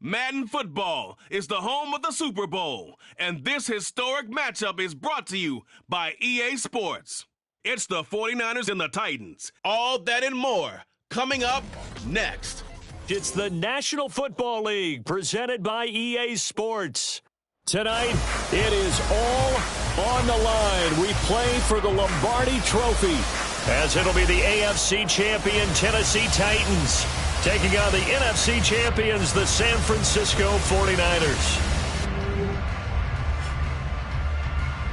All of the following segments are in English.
Madden Football is the home of the Super Bowl, and this historic matchup is brought to you by EA Sports. It's the 49ers and the Titans. All that and more coming up next. It's the National Football League presented by EA Sports. Tonight, it is all on the line. We play for the Lombardi Trophy, as it'll be the AFC champion Tennessee Titans taking on the NFC champions, the San Francisco 49ers.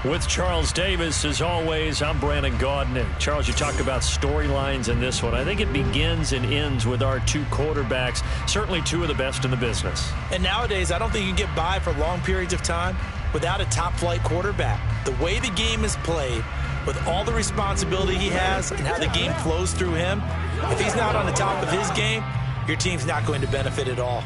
With Charles Davis, as always, I'm Brandon Gaudin. And Charles, you talked about storylines in this one. I think it begins and ends with our two quarterbacks, certainly two of the best in the business. And nowadays, I don't think you can get by for long periods of time without a top-flight quarterback. The way the game is played, with all the responsibility he has and how the game flows through him, if he's not on the top of his game, your team's not going to benefit at all.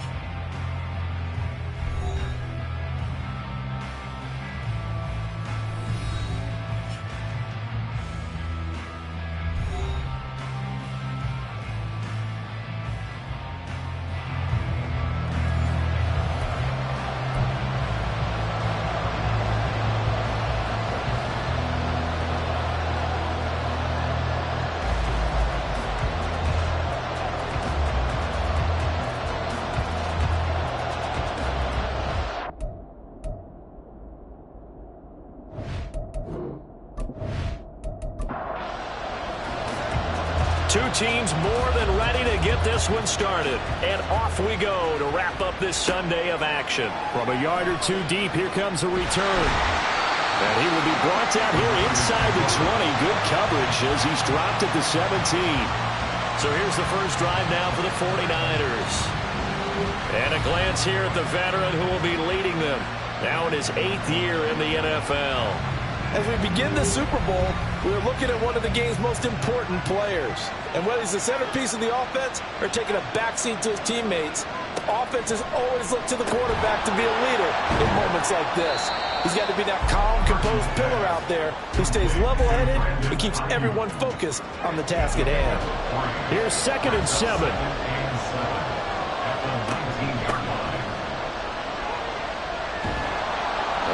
Two teams more than ready to get this one started. And off we go to wrap up this Sunday of action. From a yard or two deep, here comes a return. And he will be brought down here inside the 20. Good coverage as he's dropped at the 17. So here's the first drive now for the 49ers. And a glance here at the veteran who will be leading them now in his 8th year in the NFL. As we begin the Super Bowl, we're looking at one of the game's most important players. And whether he's the centerpiece of the offense or taking a backseat to his teammates, offenses always look to the quarterback to be a leader in moments like this. He's got to be that calm, composed pillar out there who stays level-headed and keeps everyone focused on the task at hand. Here's 2nd and 7.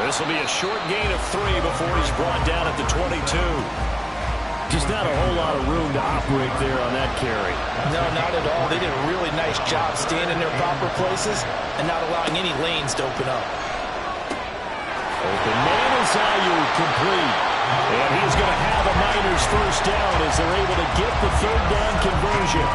This will be a short gain of 3 before he's brought down at the 22. Just not a whole lot of room to operate there on that carry. No, not at all. They did a really nice job staying in their proper places and not allowing any lanes to open up. Open man is Ayuk, complete. And he's going to have a Niners first down as they're able to get the 3rd down conversion.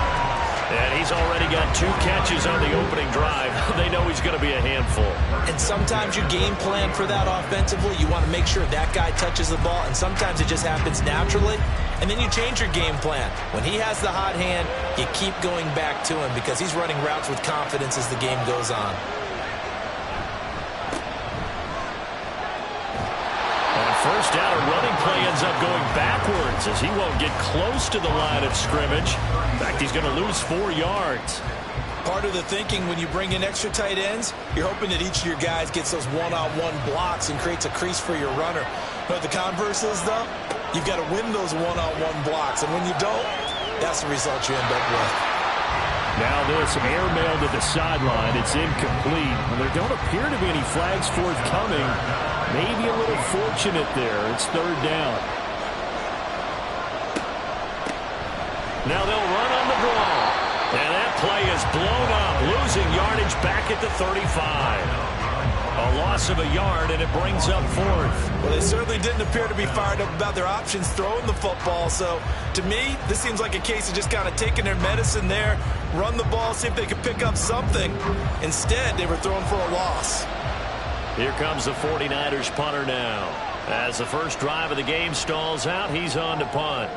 And he's already got 2 catches on the opening drive. They know he's going to be a handful. And sometimes you game plan for that offensively. You want to make sure that guy touches the ball, and sometimes it just happens naturally. And then you change your game plan. When he has the hot hand, you keep going back to him because he's running routes with confidence as the game goes on. First down, a running play ends up going backwards as he won't get close to the line of scrimmage. In fact, he's going to lose 4 yards. Part of the thinking when you bring in extra tight ends, you're hoping that each of your guys gets those one-on-one blocks and creates a crease for your runner. But the converse is, though, you've got to win those one-on-one blocks. And when you don't, that's the result you end up with. Now this airmail to the sideline. It's incomplete. Well, there don't appear to be any flags forthcoming. Maybe a little fortunate there. It's 3rd down. Now they'll run on the draw. And that play is blown up, losing yardage back at the 35. A loss of a yard, and it brings up 4th. Well, they certainly didn't appear to be fired up about their options throwing the football. So, to me, this seems like a case of just kind of taking their medicine there, run the ball, see if they could pick up something. Instead, they were throwing for a loss. Here comes the 49ers punter now. As the first drive of the game stalls out, he's on to punt.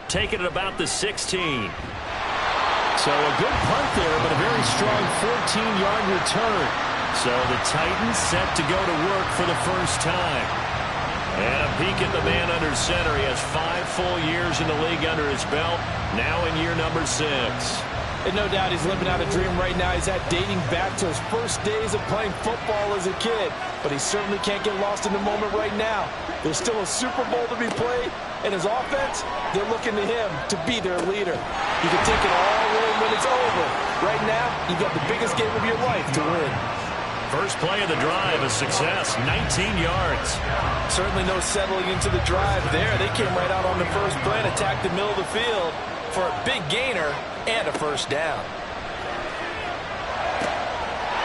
Taking it about the 16. So a good punt there, but a very strong 14-yard return. So the Titans set to go to work for the first time. And a peek at the man under center. He has 5 full years in the league under his belt, now in year number 6. And no doubt he's living out a dream right now. He's dating back to his first days of playing football as a kid. But he certainly can't get lost in the moment right now. There's still a Super Bowl to be played, And his offense, they're looking to him to be their leader. You can take it all in when it's over. Right now, you've got the biggest game of your life to win. First play of the drive, a success, 19 yards. Certainly no settling into the drive there. They came right out on the first play and attacked the middle of the field for a big gainer and a first down.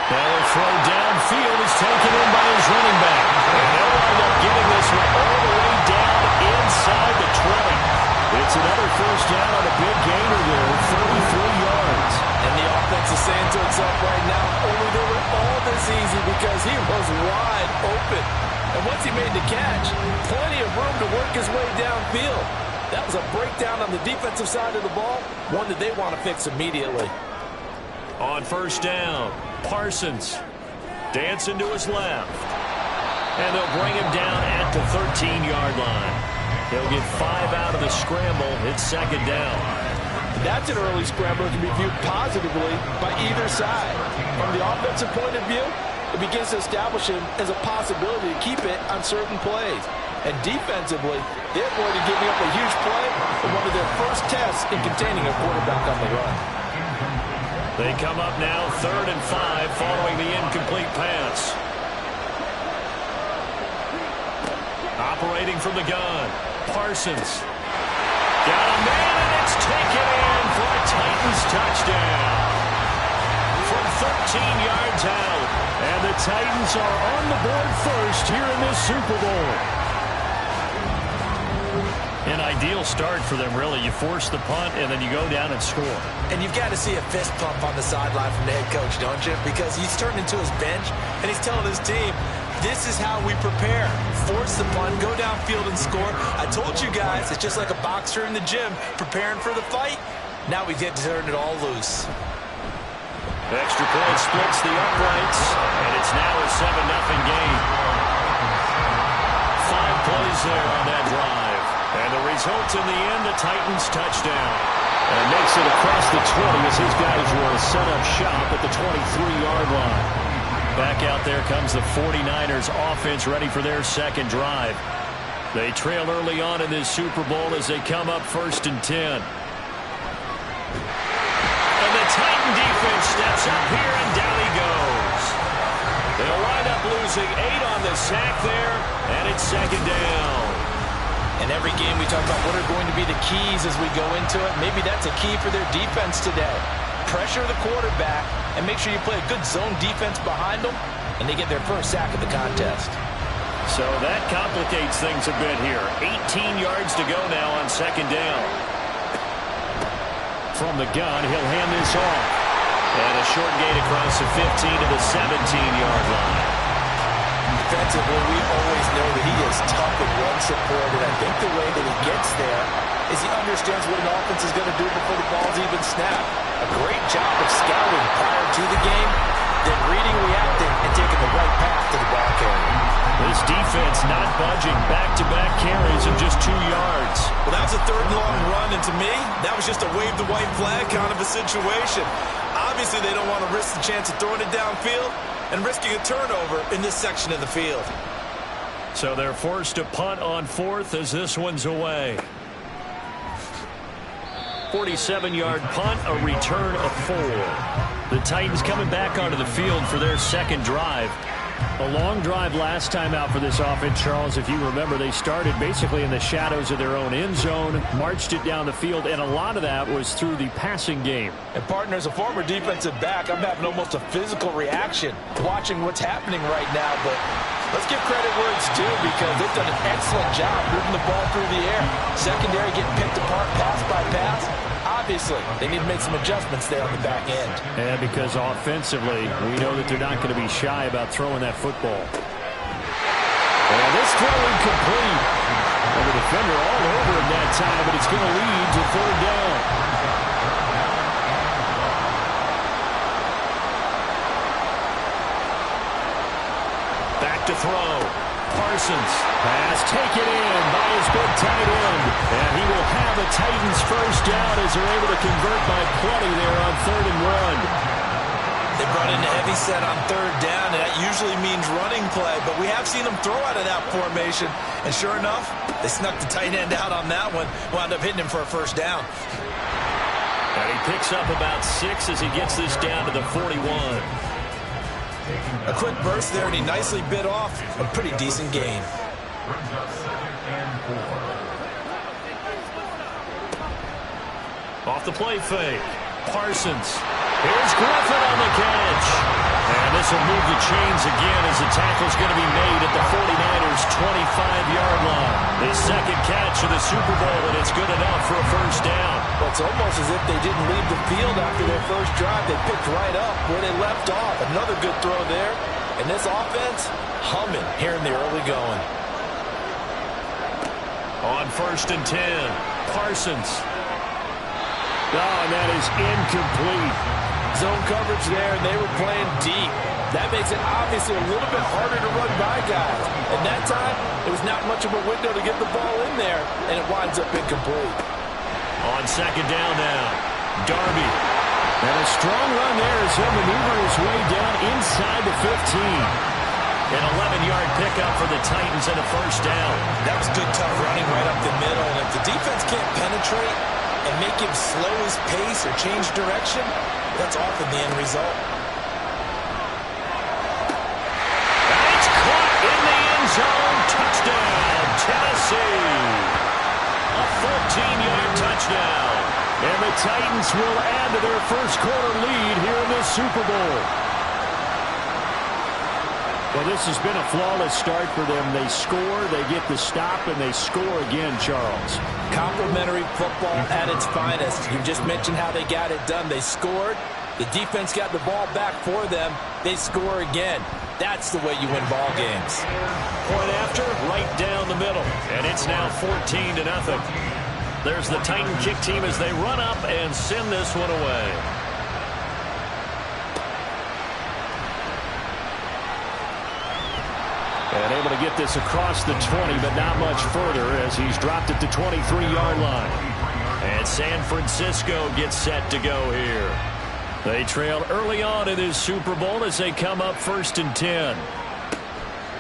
Now a throw downfield is taken in by his running back. And they'll wind up getting this one all the way down inside the 20. It's another first down on a big gainer there, 33 yards. And the offense is saying to itself right now, only they were all this easy because he was wide open. And once he made the catch, plenty of room to work his way downfield. That was a breakdown on the defensive side of the ball, one that they want to fix immediately. On first down, Parsons dancing to his left. And they'll bring him down at the 13-yard line. He'll get 5 out of the scramble. It's second down. That's an early scramble that can be viewed positively by either side. From the offensive point of view, it begins to establish him as a possibility to keep it on certain plays. And defensively, they're avoiding giving up a huge play in one of their first tests in containing a quarterback on the run. They come up now 3rd and 5 following the incomplete pass. Operating from the gun, Parsons. Got a man, and it's taken in for a Titans touchdown. From 13 yards out, and the Titans are on the board first here in this Super Bowl. An ideal start for them, really. You force the punt, and then you go down and score. And you've got to see a fist pump on the sideline from the head coach, don't you? Because he's turned into his bench, and he's telling his team, this is how we prepare. Force the punt, go downfield and score. I told you guys, it's just like a boxer in the gym preparing for the fight. Now we get to turn it all loose. Extra point splits the uprights, and it's now a 7-0 game. 5 plays there on that drive. And the result in the end, a Titans touchdown. And makes it across the 20 as his guys will set up shop at the 23-yard line. Back out there comes the 49ers offense ready for their second drive. They trail early on in this Super Bowl as they come up 1st and 10. And the Titan defense steps up here, and down he goes. They'll wind up losing 8 on the sack there, and it's second down. In every game we talk about what are going to be the keys as we go into it. Maybe that's a key for their defense today. Pressure the quarterback and make sure you play a good zone defense behind them, and they get their first sack of the contest. So that complicates things a bit here. 18 yards to go now on second down. From the gun, he'll hand this off. And a short gain across the 15 to the 17-yard line. Defensively, we always know that he is tough and run support, and I think the way that he gets there is he understands what an offense is going to do before the ball's even snapped. A great job of scouting prior to the game, then reading, reacting, and taking the right path to the ball carrier. This defense not budging. Back-to-back carries of just 2 yards. Well, that was a 3rd and long run, and to me, that was just a wave the white flag kind of a situation. Obviously, they don't want to risk the chance of throwing it downfield and risking a turnover in this section of the field. So they're forced to punt on 4th as this one's away. 47-yard punt, a return of 4. The Titans coming back onto the field for their second drive. A long drive last time out for this offense, Charles. If you remember, they started basically in the shadows of their own end zone, marched it down the field, and a lot of that was through the passing game. And partner, as a former defensive back, I'm having almost a physical reaction watching what's happening right now. But let's give credit where it's due, because they've done an excellent job moving the ball through the air. Secondary getting picked apart pass by pass. Obviously, they need to make some adjustments there on the back end. And because offensively, we know that they're not going to be shy about throwing that football. And this throw incomplete. And the defender all over him that time, but it's going to lead to 3rd down. Back to throw. Parsons. Pass taken in by his big tight end. And he will have a Titans first down as they're able to convert by plenty there on 3rd and 1. They They brought in a heavy set on third down, and that usually means running play, but we have seen them throw out of that formation, and sure enough, they snuck the tight end out on that one, wound up hitting him for a first down. And he picks up about 6 as he gets this down to the 41. A quick burst there, and he nicely bit off a pretty decent gain. Off the play fake. Parsons. Here's Griffin on the catch. And this will move the chains again as the tackle's going to be made at the 49ers' 25-yard line. His second catch of the Super Bowl, and it's good enough for a first down. Well, it's almost as if they didn't leave the field after their first drive. They picked right up where they left off. Another good throw there. And this offense, humming here in the early going. On 1st and 10, Parsons. Oh, and that is incomplete. Zone coverage there, and they were playing deep. That makes it obviously a little bit harder to run by guys. And that time, it was not much of a window to get the ball in there, and it winds up incomplete. On 2nd down now, Darby. And a strong run there as he'll maneuver his way down inside the 15. An 11-yard pickup for the Titans and a first down. That was good, tough running right up the middle. And if the defense can't penetrate and make him slow his pace or change direction, that's often the end result. And it's caught in the end zone. Touchdown, Tennessee. A 14-yard touchdown. And the Titans will add to their first quarter lead here in this Super Bowl. Well, this has been a flawless start for them. They score, they get the stop, and they score again, Charles. Complimentary football at its finest. You just mentioned how they got it done. They scored. The defense got the ball back for them. They score again. That's the way you win ball games. Point after, right down the middle. And it's now 14-0. There's the Titan kick team as they run up and send this one away. And able to get this across the 20, but not much further as he's dropped at the 23-yard line. And San Francisco gets set to go here. They trail early on in this Super Bowl as they come up 1st and 10.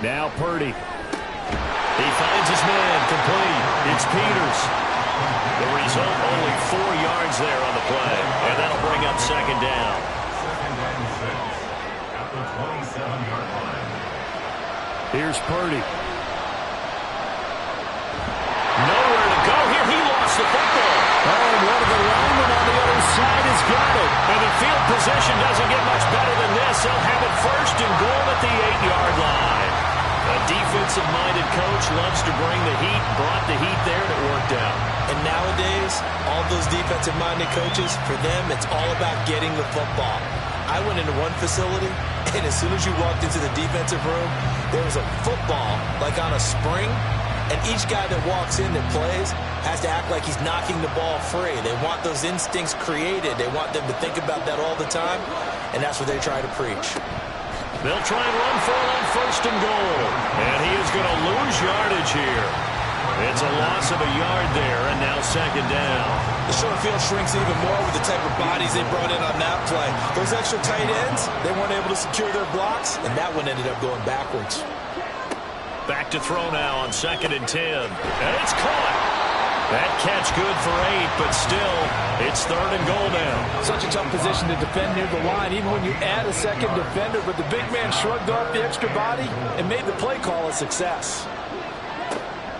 Now Purdy. He finds his man complete. It's Peters. The result, only 4 yards there on the play. And that'll bring up 2nd down. Here's Purdy. Nowhere to go here. He lost the football. Oh, and one of the linemen on the other side has got it. And the field position doesn't get much better than this. They'll have it 1st and goal at the 8-yard line. A defensive-minded coach loves to bring the heat. Brought the heat there, and it worked out. And nowadays, all those defensive-minded coaches, for them, it's all about getting the football. I went into one facility, and as soon as you walked into the defensive room, there was a football, like on a spring, and each guy that walks in that plays has to act like he's knocking the ball free. They want those instincts created. They want them to think about that all the time, and that's what they try to preach. They'll try and run for it on 1st and goal, and he is going to lose yardage here. It's a loss of a yard there, and now 2nd down. The short field shrinks even more with the type of bodies they brought in on that play. Those extra tight ends, they weren't able to secure their blocks, and that one ended up going backwards. Back to throw now on 2nd and 10. And it's caught. That catch good for 8, but still, it's 3rd and goal now. Such a tough position to defend near the line, even when you add a second defender. But the big man shrugged off the extra body and made the play call a success.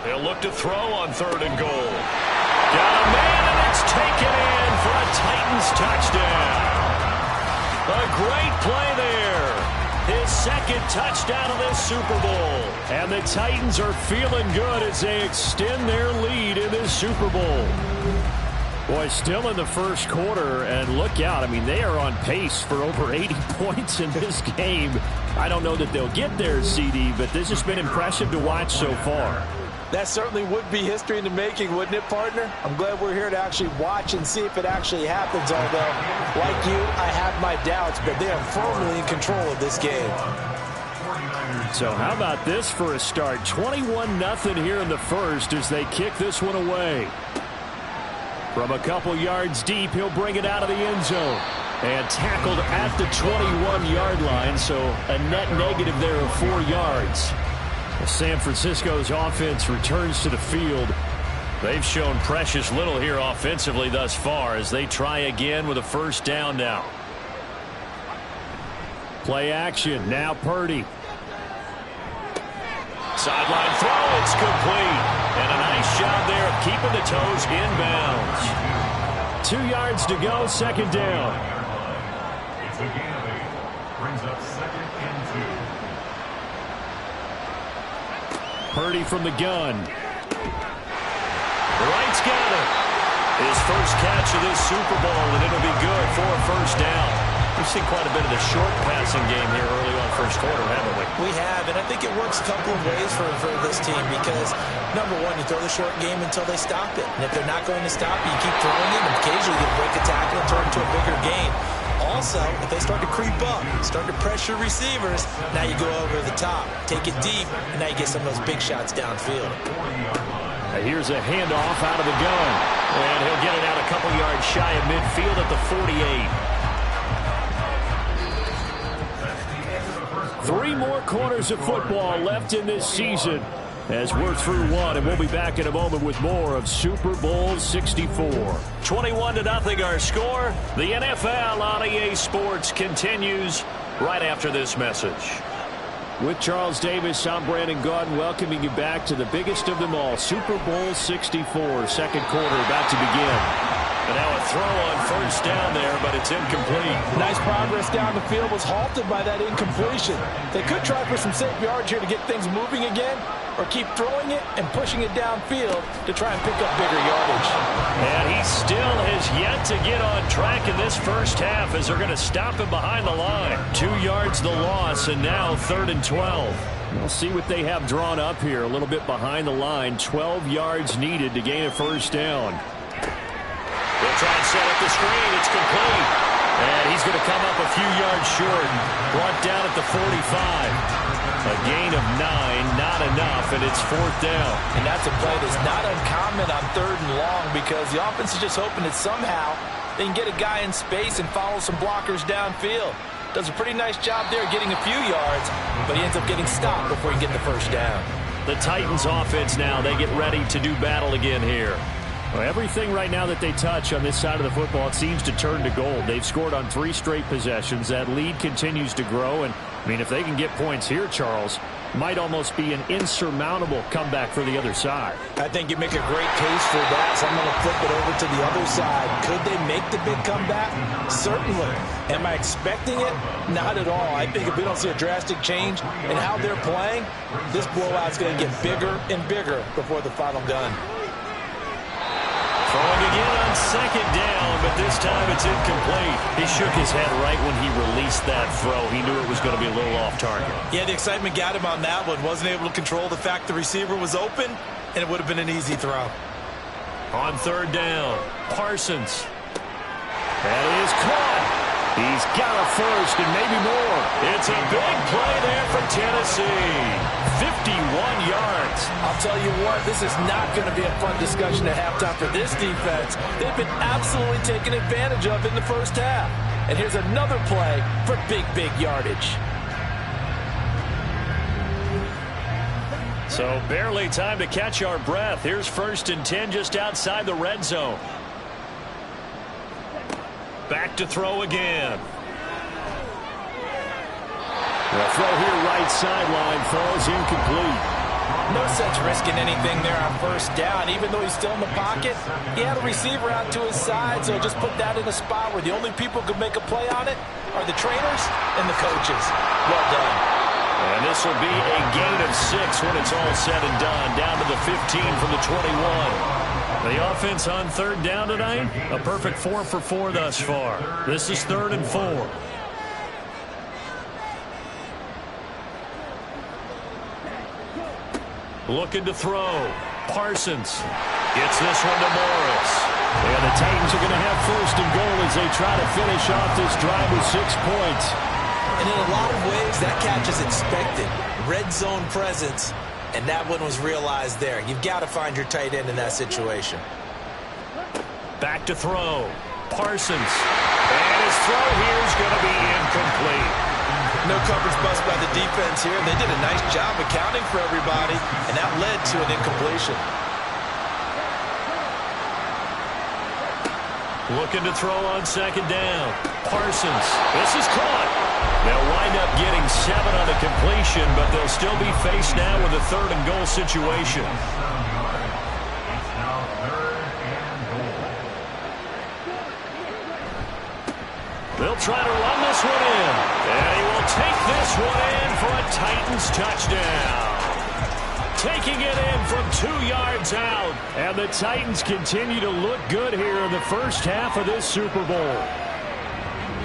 They'll look to throw on 3rd and goal. Got a man, and it's taken in for a Titans touchdown. A great play there. His 2nd touchdown of this Super Bowl. And the Titans are feeling good as they extend their lead in this Super Bowl. Boy, still in the first quarter, and look out. I mean, they are on pace for over 80 points in this game. I don't know that they'll get there, CD, but this has been impressive to watch so far. That certainly would be history in the making, wouldn't it, partner? I'm glad we're here to actually watch and see if it actually happens, although, like you, I have my doubts, but they are firmly in control of this game. So how about this for a start? 21-0 here in the first as they kick this one away. From a couple yards deep, he'll bring it out of the end zone. And tackled at the 21-yard line, so a net negative there of 4 yards. San Francisco's offense returns to the field. They've shown precious little here offensively thus far as they try again with a first down now. Play action. Now Purdy. Sideline throw. It's complete. And a nice job there of keeping the toes inbounds. 2 yards to go. Second down. It's a gain of 8. Brings up 2nd and 2. Purdy from the gun. Wright's got it. His first catch of this Super Bowl, and it'll be good for a first down. We've seen quite a bit of the short passing game here early on first quarter, haven't we? We have, and I think it works a couple of ways for this team because, number one, you throw the short game until they stop it. And if they're not going to stop it, you keep throwing it, and occasionally you break a tackle and turn it into a bigger gain. Also, if they start to creep up, start to pressure receivers, now you go over the top, take it deep, and now you get some of those big shots downfield. Here's a handoff out of the gun. And he'll get it out a couple yards shy of midfield at the 48. 3 more quarters of football left in this season as we're through 1, and we'll be back in a moment with more of Super Bowl 64. 21-0 our score. The NFL on EA Sports continues right after this message. With Charles Davis, I'm Brandon Gaudin, welcoming you back to the biggest of them all, Super Bowl 64, second quarter about to begin. And now a throw on first down there, but it's incomplete. Nice progress down the field, was halted by that incompletion. They could try for some safe yards here to get things moving again, or keep throwing it and pushing it downfield to try and pick up bigger yardage. And he still has yet to get on track in this first half as they're going to stop him behind the line. 2 yards the loss, and now 3rd and 12. We'll see what they have drawn up here a little bit behind the line. 12 yards needed to gain a first down. They'll try and set up the screen. It's complete. And he's going to come up a few yards short. Brought down at the 45. A gain of 9, not enough, and it's 4th down. And that's a play that's not uncommon on 3rd and long because the offense is just hoping that somehow they can get a guy in space and follow some blockers downfield. Does a pretty nice job there getting a few yards, but he ends up getting stopped before he can get the first down. The Titans offense now, they get ready to do battle again here. Well, everything right now that they touch on this side of the football, it seems to turn to gold. They've scored on 3 straight possessions. That lead continues to grow, and I mean, if they can get points here, Charles, might almost be an insurmountable comeback for the other side. I think you make a great case for that, so I'm going to flip it over to the other side. Could they make the big comeback? Certainly. Am I expecting it? Not at all. I think if we don't see a drastic change in how they're playing, this blowout's going to get bigger and bigger before the final gun. Throwing again on 2nd down, but this time it's incomplete. He shook his head right when he released that throw. He knew it was going to be a little off target. Yeah, the excitement got him on that one. Wasn't able to control the fact the receiver was open, and it would have been an easy throw. On 3rd down, Parsons. That is caught. He's got a first and maybe more. It's a big play there for Tennessee. 51 yards. I'll tell you what, this is not going to be a fun discussion at halftime for this defense. They've been absolutely taken advantage of in the first half. And here's another play for big yardage. So barely time to catch our breath. Here's 1st and 10 just outside the red zone. Back to throw again. The throw here right sideline falls incomplete. No sense risking anything there on first down. Even though he's still in the pocket, he had a receiver out to his side, so just put that in a spot where the only people who can make a play on it are the trainers and the coaches. Well done. And this will be a gain of 6 when it's all said and done. Down to the 15 from the 21. The offense on 3rd down tonight, a perfect 4 for 4 thus far. This is 3rd and 4. Looking to throw. Parsons gets this one to Morris. And the Titans are going to have 1st and goal as they try to finish off this drive with 6 points. And in a lot of ways, that catch is expected. Red zone presence. And that one was realized there. You've got to find your tight end in that situation. Back to throw. Parsons. And his throw here is going to be incomplete. No coverage bust by the defense here. They did a nice job accounting for everybody, and that led to an incompletion. Looking to throw on second down. Parsons. This is caught. They'll wind up getting 7 on the completion, but they'll still be faced now with a 3rd and goal situation. It's now 3rd and goal. They'll try to run this one in. And he will take this one in for a Titans touchdown. Taking it in from 2 yards out. And the Titans continue to look good here in the first half of this Super Bowl.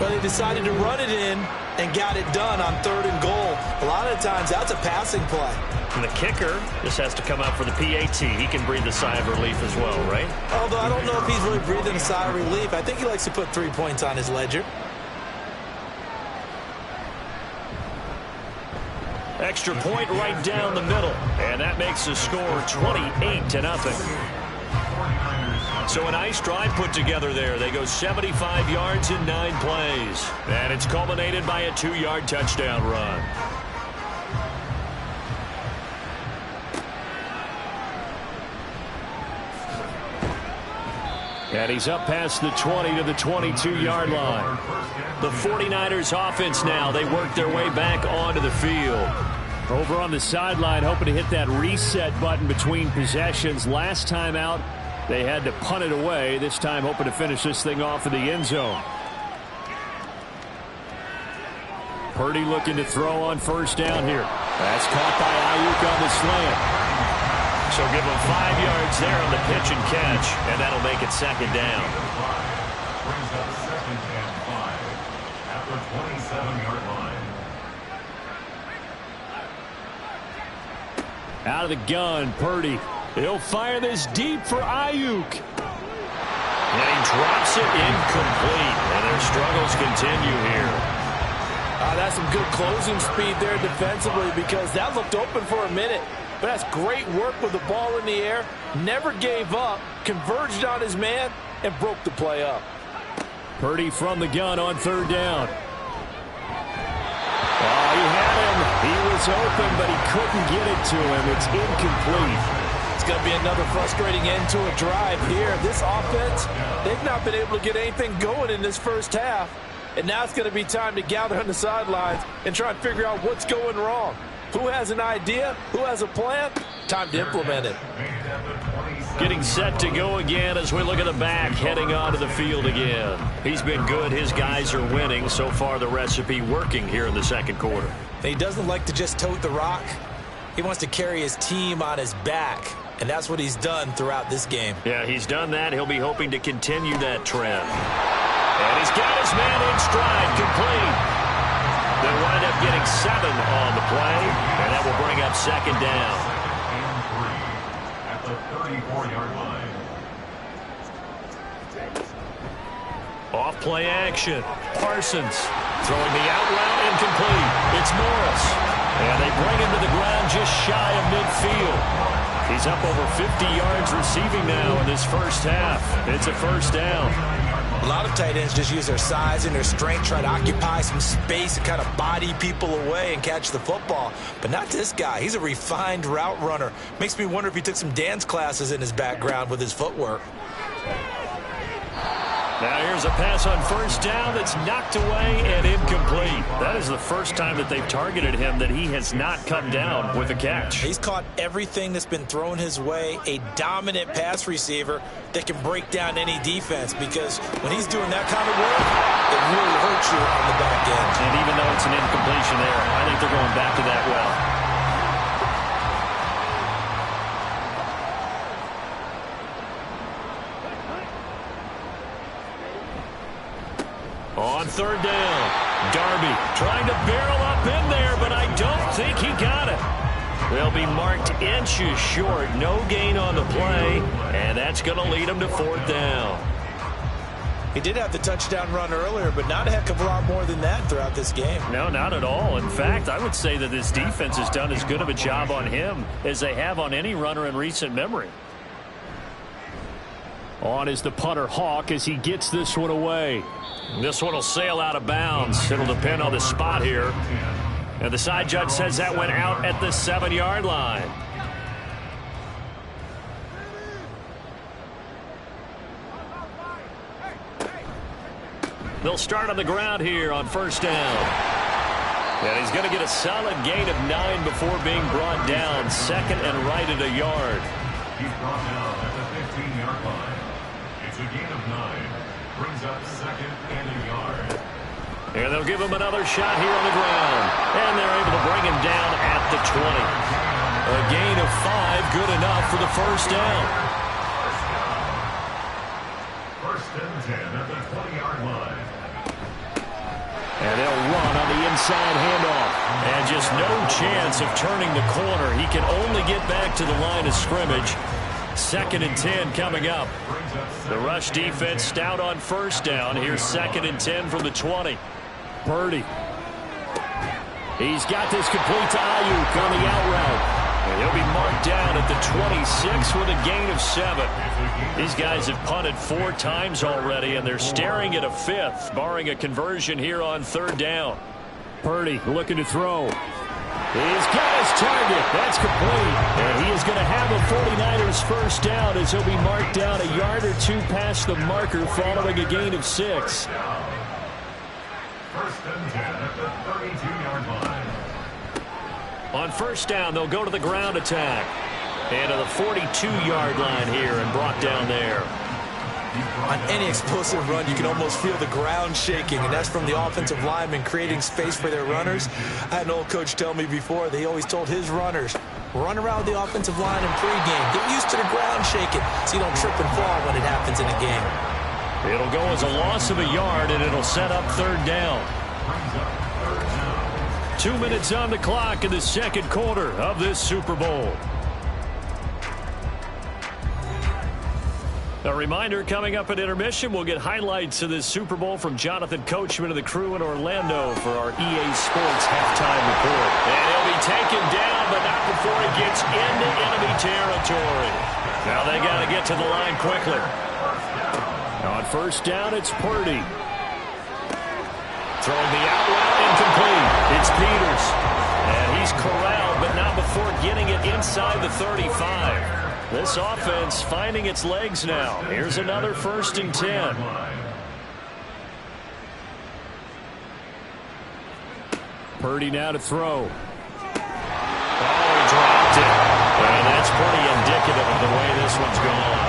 Well, they decided to run it in and got it done on 3rd and goal. A lot of times, that's a passing play. And the kicker just has to come out for the PAT. He can breathe a sigh of relief as well, right? Although I don't know if he's really breathing a sigh of relief. I think he likes to put 3 points on his ledger. Extra point right down the middle. And that makes the score 28-0. So a nice drive put together there. They go 75 yards in 9 plays. And it's culminated by a 2-yard touchdown run. And he's up past the 20 to the 22-yard line. The 49ers offense now, they work their way back onto the field. Over on the sideline, hoping to hit that reset button between possessions. Last time out, they had to punt it away. This time, hoping to finish this thing off in the end zone. Purdy looking to throw on first down here. That's caught by Ayuk on the slant. So give him 5 yards there on the pitch and catch, and that'll make it second down. Brings up 2nd and 5 at the 27-yard line. Out of the gun, Purdy. He'll fire this deep for Ayuk. And he drops it incomplete, and their struggles continue here. That's some good closing speed there defensively, because that looked open for a minute. But that's great work with the ball in the air. Never gave up, converged on his man, and broke the play up. Purdy from the gun on 3rd down. Oh, he had him. He was open, but he couldn't get it to him. It's incomplete. It's going to be another frustrating end to a drive here. This offense, they've not been able to get anything going in this first half. And now it's going to be time to gather on the sidelines and try and figure out what's going wrong. Who has an idea? Who has a plan? Time to implement it. Getting set to go again as we look at the back, heading onto the field again. He's been good. His guys are winning. So far, the recipe working here in the second quarter. He doesn't like to just tote the rock. He wants to carry his team on his back, and that's what he's done throughout this game. Yeah, he's done that. He'll be hoping to continue that trend. And he's got his man in stride, complete. They'll wind up getting 7 on the play, and that will bring up second down. At the 34-yard line. Off play action. Parsons throwing the out route incomplete. It's Morris. And they bring him to the ground just shy of midfield. He's up over 50 yards receiving now in this first half. It's a first down. A lot of tight ends just use their size and their strength, try to occupy some space and kind of body people away and catch the football. But not this guy. He's a refined route runner. Makes me wonder if he took some dance classes in his background with his footwork. Now here's a pass on first down that's knocked away and incomplete. That is the first time that they've targeted him that he has not come down with a catch. He's caught everything that's been thrown his way. A dominant pass receiver that can break down any defense, because when he's doing that kind of work, it really hurts you on the back end. And even though it's an incompletion there, I think they're going back to that well. On third down, Darby trying to barrel up in there, but I don't think he got it. They'll be marked inches short. No gain on the play, and that's going to lead them to 4th down. He did have the touchdown run earlier, but not a heck of a lot more than that throughout this game. No, not at all. In fact, I would say that this defense has done as good of a job on him as they have on any runner in recent memory. On is the punter, Hawk, as he gets this one away. This one will sail out of bounds. It'll depend on the spot here. And the side judge says that went out at the 7-yard line. They'll start on the ground here on first down. And he's going to get a solid gain of 9 before being brought down. Second and right at a yard. He's brought down at the 15-yard line. It's a gain of 9. Brings up second and a yard. And they'll give him another shot here on the ground. And they're able to bring him down at the 20. A gain of 5, good enough for the first down. First and 10 at the 20-yard line. And they'll run on the inside handoff. And just no chance of turning the corner. He can only get back to the line of scrimmage. Second and 10 coming up. The rush defense stout on first down. Here's second and 10 from the 20. Purdy. He's got this complete to Ayuk on the out route. And he'll be marked down at the 26 with a gain of 7. These guys have punted 4 times already, and they're staring at a 5th, barring a conversion here on third down. Purdy looking to throw. He's got his target. That's complete. And he is going to have a 49ers first down as he'll be marked down a yard or 2 past the marker following a gain of 6. First and 10 at the 32-yard line. On first down, they'll go to the ground attack. And to the 42-yard line here and brought down there. On any explosive run, you can almost feel the ground shaking, and that's from the offensive linemen creating space for their runners. I had an old coach tell me before, that he always told his runners, run around the offensive line in pregame. Get used to the ground shaking so you don't trip and fall when it happens in a game. It'll go as a loss of a yard, and it'll set up third down. 2 minutes on the clock in the second quarter of this Super Bowl. A reminder, coming up at intermission, we'll get highlights of this Super Bowl from Jonathan Coachman and the crew in Orlando for our EA Sports halftime report. And he'll be taken down, but not before he gets into enemy territory. Now they got to get to the line quickly. On first down, it's Purdy. Throwing the out route, incomplete. It's Peters. And he's corralled, but not before getting it inside the 35. This offense finding its legs now. Here's another first and 10. Purdy now to throw. Oh, he dropped it. And that's pretty indicative of the way this one's gone.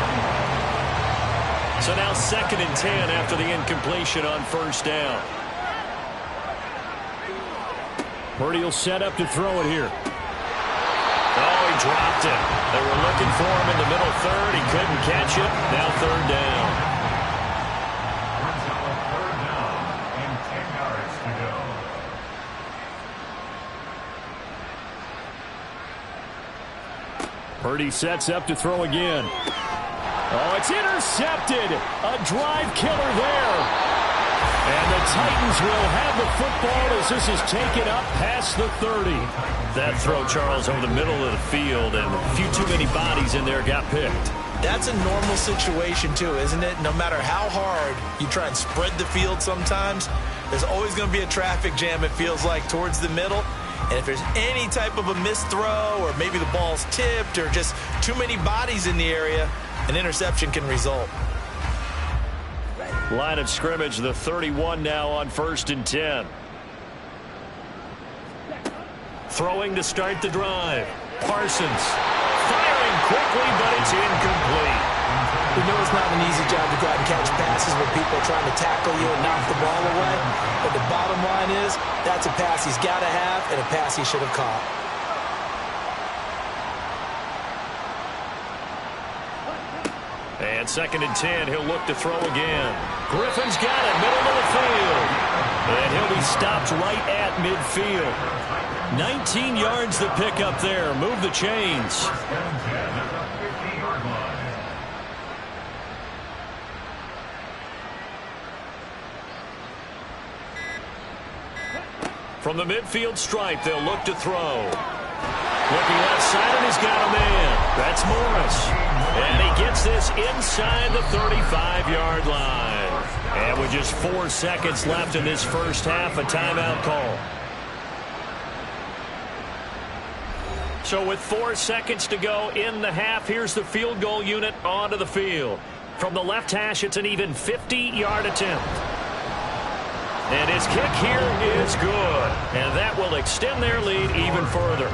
So now second and 10 after the incompletion on first down. Purdy will set up to throw it here. Oh, he dropped it. They were looking for him in the middle third. He couldn't catch it. Now third down. Third down and 10 yards to go. Purdy sets up to throw again. Oh, it's intercepted. A drive killer there. And the Titans will have the football as this is taken up past the 30. That throw, Charles, over the middle of the field, and a few too many bodies in there got picked. That's a normal situation, too, isn't it? No matter how hard you try and spread the field sometimes, there's always going to be a traffic jam, it feels like, towards the middle. And if there's any type of a missed throw, or maybe the ball's tipped, or just too many bodies in the area, an interception can result. Line of scrimmage, the 31 now on first and 10. Throwing to start the drive. Parsons firing quickly, but it's incomplete. We know it's not an easy job to go out and catch passes when people are trying to tackle you and knock the ball away. But the bottom line is, that's a pass he's got to have and a pass he should have caught. And second and 10, he'll look to throw again. Griffin's got it, middle of the field. And he'll be stopped right at midfield. 19 yards to pick up there. Move the chains. From the midfield stripe, they'll look to throw. Looking left side, and he's got a man. That's Morris. And he gets this inside the 35-yard line. And with just 4 seconds left in this first half, a timeout call. So with 4 seconds to go in the half, here's the field goal unit onto the field. From the left hash, it's an even 50-yard attempt. And his kick here is good. And that will extend their lead even further.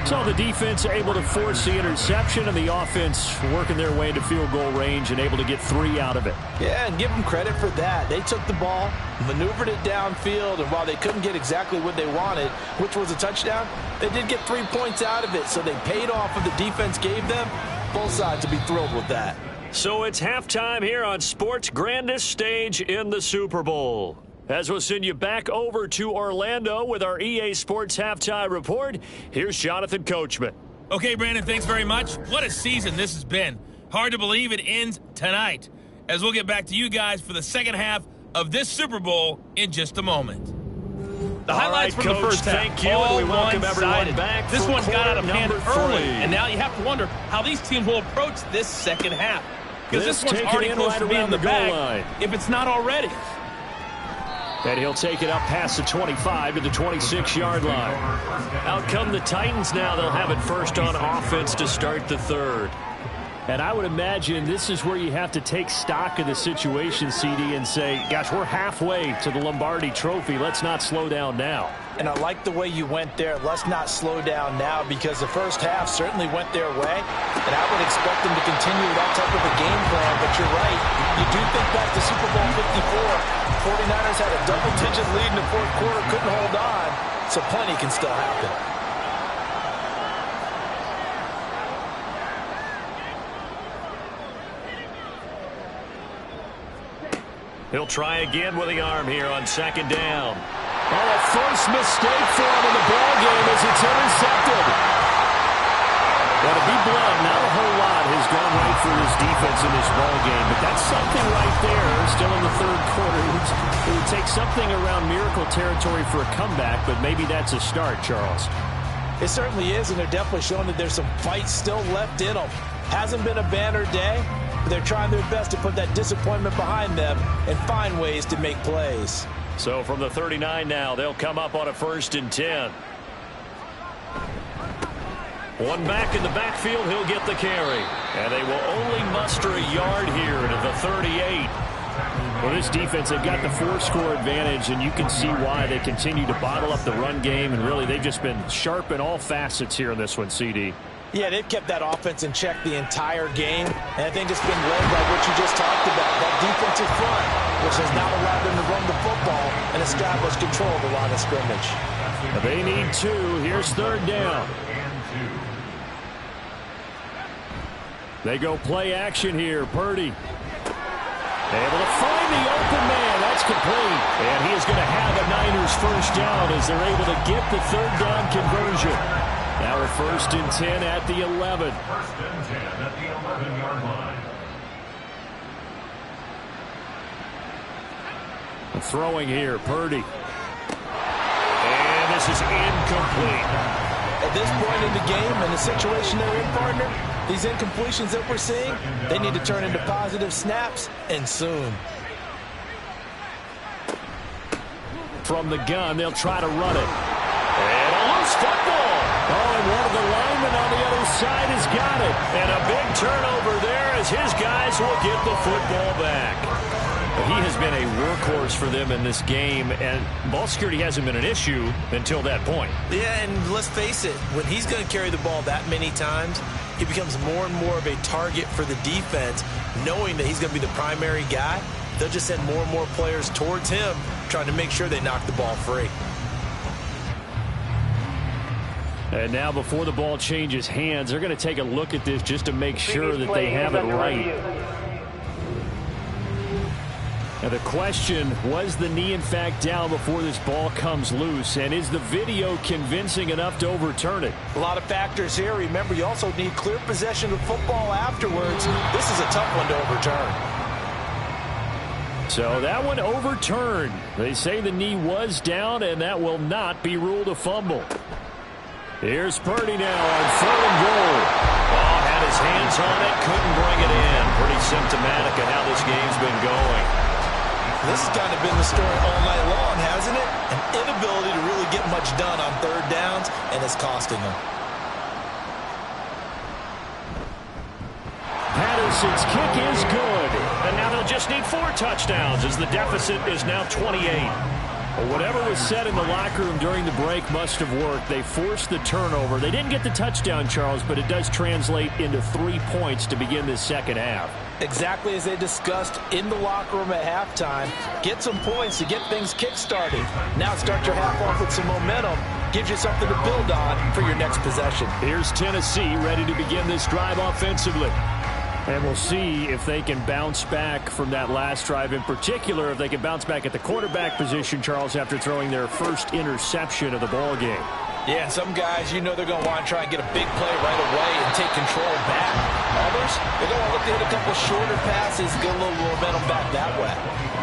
So the defense able to force the interception, and the offense working their way into field goal range and able to get 3 out of it. Yeah, and give them credit for that. They took the ball, maneuvered it downfield, and while they couldn't get exactly what they wanted, which was a touchdown, they did get 3 points out of it. So they paid off what the defense gave them. Both sides to be thrilled with that. So it's halftime here on sports' grandest stage in the Super Bowl. As we'll send you back over to Orlando with our EA Sports Halftime Report, here's Jonathan Coachman. Okay, Brandon, thanks very much. What a season this has been. Hard to believe it ends tonight, as we'll get back to you guys for the second half of this Super Bowl in just a moment. The highlights from the first half. Thank you, and we welcome everyone back. This one got out of hand early, 3. and now you have to wonder how these teams will approach this second half. Because this one's already close to being in the bag, line, if it's not already. And he'll take it up past the 25 to the 26-yard line. Out come the Titans now. They'll have it first on offense to start the third. And I would imagine this is where you have to take stock of the situation, CD, and say, gosh, we're halfway to the Lombardi Trophy. Let's not slow down now. And I like the way you went there. Let's not slow down now, because the first half certainly went their way. And I would expect them to continue that type of a game plan. But you're right. You do think back to Super Bowl 54. 49ers had a double-digit lead in the fourth quarter, couldn't hold on. So plenty can still happen. He'll try again with the arm here on second down. Oh, a first mistake for him in the ball game as it's intercepted. Well, to be blunt, not a whole lot has gone right for this defense in this ball game, but that's something right there. Still in the third quarter. It would take something around miracle territory for a comeback, but maybe that's a start, Charles. It certainly is, and they're definitely showing that there's some fight still left in them. Hasn't been a banner day, but they're trying their best to put that disappointment behind them and find ways to make plays. So from the 39 now, they'll come up on a 1st and 10. One back in the backfield, he'll get the carry. And they will only muster a yard here to the 38. Well, this defense, they've got the 4-score advantage, and you can see why they continue to bottle up the run game, and really they've just been sharp in all facets here in this one, CD. Yeah, they've kept that offense in check the entire game, and I think it's been led by what you just talked about, that defensive front, which has now allowed them to run the football and establish control of the line of scrimmage. They need 2. Here's third down. They go play action here. Purdy able to find the open man. That's complete. And he is going to have a Niners first down as they're able to get the third down conversion. Now a 1st and 10 at the 11. 1st and 10 at the 11-yard line. Throwing here, Purdy. And this is incomplete. At this point in the game and the situation they're in, partner, these incompletions that we're seeing, they need to turn into positive snaps, and soon. From the gun, they'll try to run it. And a loose football. Oh, and one of the linemen on the other side has got it. And a big turnover there as his guys will get the football back. But he has been a workhorse for them in this game, and ball security hasn't been an issue until that point. Yeah, and let's face it, when he's going to carry the ball that many times, he becomes more and more of a target for the defense, knowing that he's going to be the primary guy. They'll just send more and more players towards him, trying to make sure they knock the ball free. And now before the ball changes hands, they're going to take a look at this just to make sure that they have it right. Now the question, was the knee in fact down before this ball comes loose? And is the video convincing enough to overturn it? A lot of factors here. Remember, you also need clear possession of football afterwards. This is a tough one to overturn. So that one overturned. They say the knee was down, and that will not be ruled a fumble. Here's Purdy now on 3rd and goal. Oh, had his hands on it, couldn't bring it in. Pretty symptomatic of how this game's been going. This has kind of been the story all night long, hasn't it? An inability to really get much done on 3rd downs, and it's costing them. Patterson's kick is good. And now they'll just need 4 touchdowns as the deficit is now 28. Well, whatever was said in the locker room during the break must have worked. They forced the turnover. They didn't get the touchdown, Charles, but it does translate into 3 points to begin this second half. Exactly as they discussed in the locker room at halftime. Get some points to get things kick-started. Now start your half off with some momentum. Gives you something to build on for your next possession. Here's Tennessee ready to begin this drive offensively. And we'll see if they can bounce back from that last drive. In particular, if they can bounce back at the quarterback position, Charles, after throwing their first interception of the ball game. Yeah, and some guys, you know they're going to want to try and get a big play right away and take control back. Others, they're going to look to hit a couple shorter passes, get a little momentum back that way.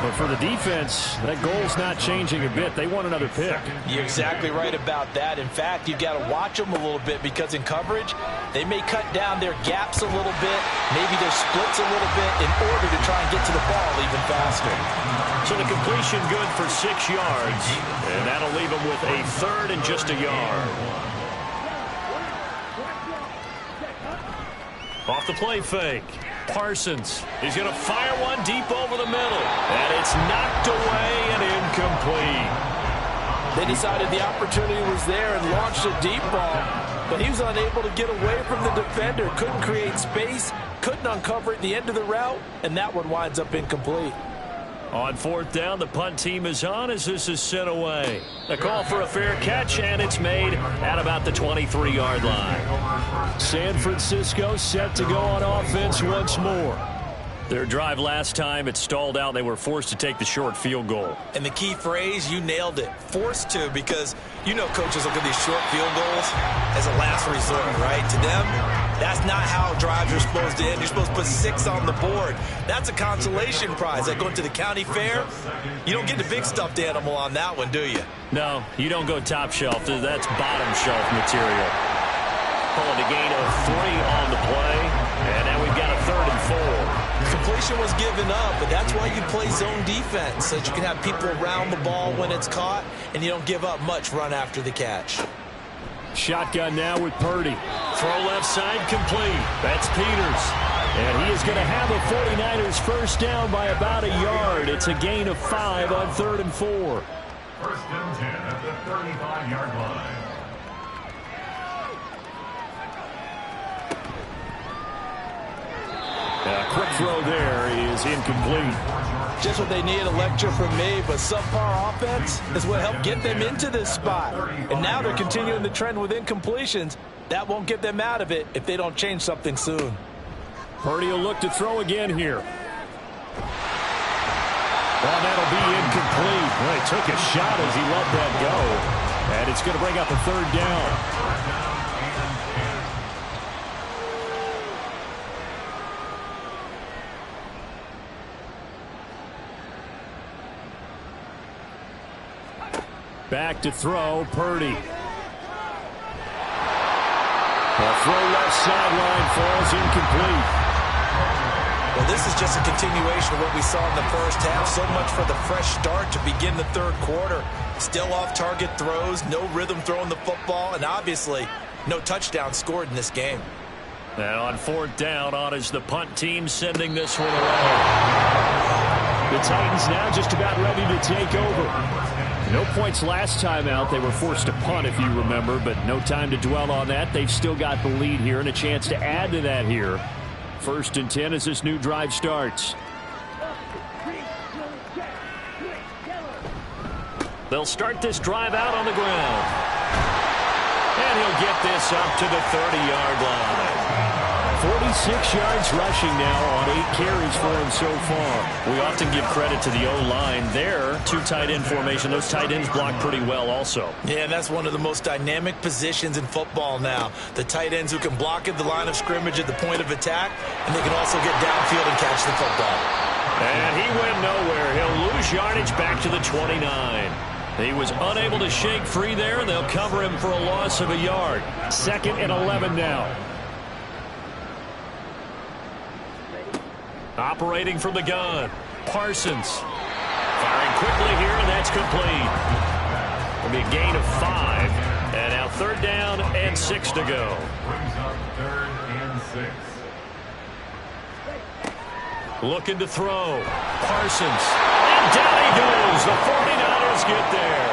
But for the defense, that goal's not changing a bit. They want another pick. You're exactly right about that. In fact, you've got to watch them a little bit because in coverage, they may cut down their gaps a little bit, maybe their splits a little bit in order to try and get to the ball even faster. So the completion good for 6 yards, and that'll leave them with a 3rd and just a yard. Off the play fake. Parsons is going to fire one deep over the middle. And it's knocked away and incomplete. They decided the opportunity was there and launched a deep ball, but he was unable to get away from the defender. Couldn't create space, couldn't uncover at the end of the route, and that one winds up incomplete. On 4th down, the punt team is on as this is sent away. A call for a fair catch, and it's made at about the 23-yard line. San Francisco set to go on offense once more. Their drive last time, it stalled out. They were forced to take the short field goal. And the key phrase, you nailed it, forced to, because you know coaches look at these short field goals as a last resort, right? To them, that's not how drives are supposed to end. You're supposed to put 6 on the board. That's a consolation prize. Like going to the county fair, you don't get the big stuffed animal on that one, do you? No, you don't go top shelf. That's bottom shelf material. Pulling a gain of 3 on the play, and now we've got a 3rd and 4. Completion was given up, but that's why you play zone defense, so that you can have people around the ball when it's caught, and you don't give up much run after the catch. Shotgun now with Purdy. Throw left side complete. That's Peters. And he is going to have a 49ers first down by about a yard. It's a gain of 5 on 3rd and 4. First and 10 at the 35-yard line. A quick throw there is incomplete. Just what they needed, a lecture from me, but subpar offense is what helped get them into this spot. And now they're continuing the trend with incompletions. That won't get them out of it if they don't change something soon. Purdy will look to throw again here. Well, that'll be incomplete. Well, he took a shot as he let that go. And it's going to bring up a 3rd down. Back to throw, Purdy. A throw left sideline falls incomplete. Well, this is just a continuation of what we saw in the first half. So much for the fresh start to begin the 3rd quarter. Still off-target throws, no rhythm throwing the football, and obviously no touchdown scored in this game. And on 4th down, on is the punt team sending this one away. The Titans now just about ready to take over. No points last time out. They were forced to punt, if you remember, but no time to dwell on that. They've still got the lead here and a chance to add to that here. 1st and 10 as this new drive starts. They'll start this drive out on the ground. And he'll get this up to the 30-yard line. 46 yards rushing now on 8 carries for him so far. We often give credit to the O-line there. 2 tight end formation. Those tight ends block pretty well also. Yeah, and that's one of the most dynamic positions in football now. The tight ends who can block at the line of scrimmage at the point of attack, and they can also get downfield and catch the football. And he went nowhere. He'll lose yardage back to the 29. He was unable to shake free there, and they'll cover him for a loss of a yard. 2nd and 11 now. Operating from the gun, Parsons. Firing quickly here, and that's complete. It'll be a gain of 5. And now 3rd down and 6 to go. Brings up 3rd and 6. Looking to throw. Parsons. And down he goes. The 49ers get there.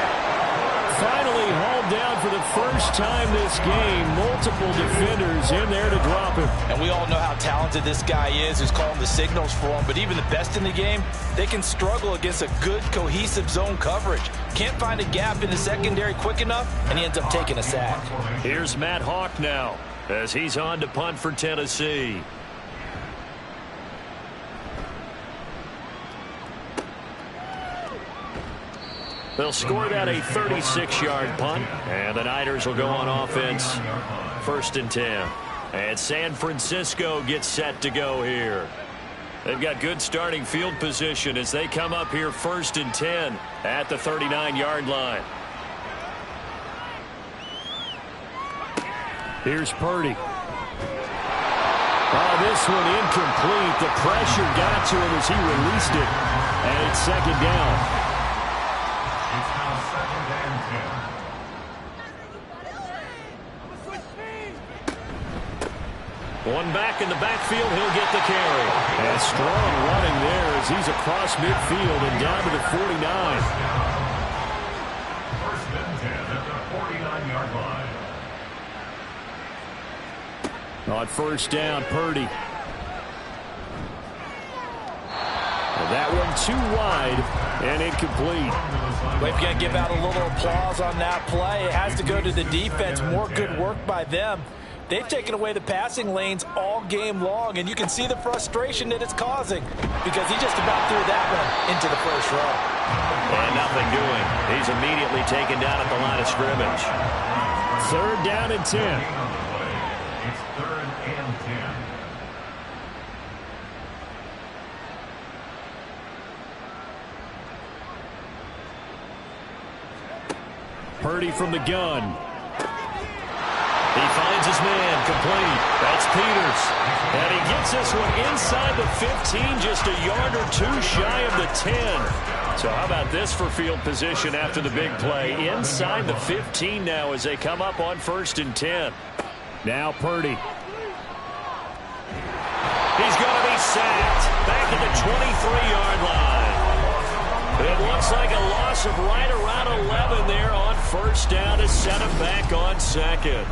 Finally hauled down for the first time this game. Multiple defenders in there to drop him. And we all know how talented this guy is who's calling the signals for him. But even the best in the game, they can struggle against a good, cohesive zone coverage. Can't find a gap in the secondary quick enough, and he ends up taking a sack. Here's Matt Hawk now as he's on to punt for Tennessee. They'll score that a 36-yard punt, and the Niners will go on offense 1st and 10. And San Francisco gets set to go here. They've got good starting field position as they come up here 1st and 10 at the 39-yard line. Here's Purdy. This one incomplete. The pressure got to him as he released it, and it's 2nd down. It's now 2nd and 10. One back in the backfield, he'll get the carry. And strong running there as he's across midfield and down to the 49. 1st and 10 at the 49-yard line. On 1st down, Purdy. That one too wide and incomplete. We've got to give out a little applause on that play. It has to go to the defense. More good work by them. They've taken away the passing lanes all game long, and you can see the frustration that it's causing because he just about threw that one into the 1st row. And nothing doing. He's immediately taken down at the line of scrimmage. 3rd down and 10. It's 3rd and 10. Purdy from the gun. He finds his man, complete. That's Peters. And he gets this one inside the 15, just a yard or 2 shy of the 10. So how about this for field position after the big play? Inside the 15 now as they come up on 1st and 10. Now Purdy. He's going to be sacked back at the 23-yard line. It looks like a loss of right around 11 there on 1st down to set him back on 2nd.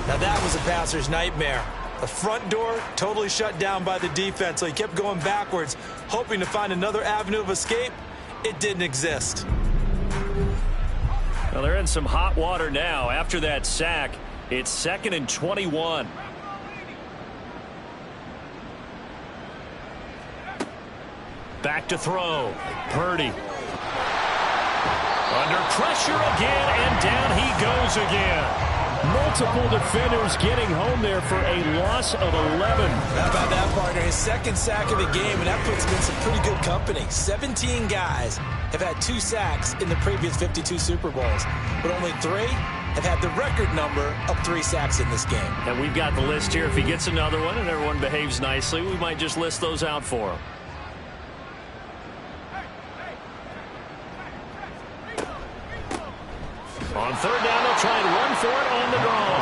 Now that was a passer's nightmare. The front door totally shut down by the defense, so he kept going backwards, hoping to find another avenue of escape. It didn't exist. Well, they're in some hot water now. After that sack, it's 2nd and 21. Back to throw. Purdy. Under pressure again, and down he goes again. Multiple defenders getting home there for a loss of 11. How about that, partner? His 2nd sack of the game, and that puts him in some pretty good company. 17 guys have had 2 sacks in the previous 52 Super Bowls, but only 3 have had the record number of 3 sacks in this game. And we've got the list here. If he gets another one and everyone behaves nicely, we might just list those out for him. On 3rd down, they'll try and run for it on the draw.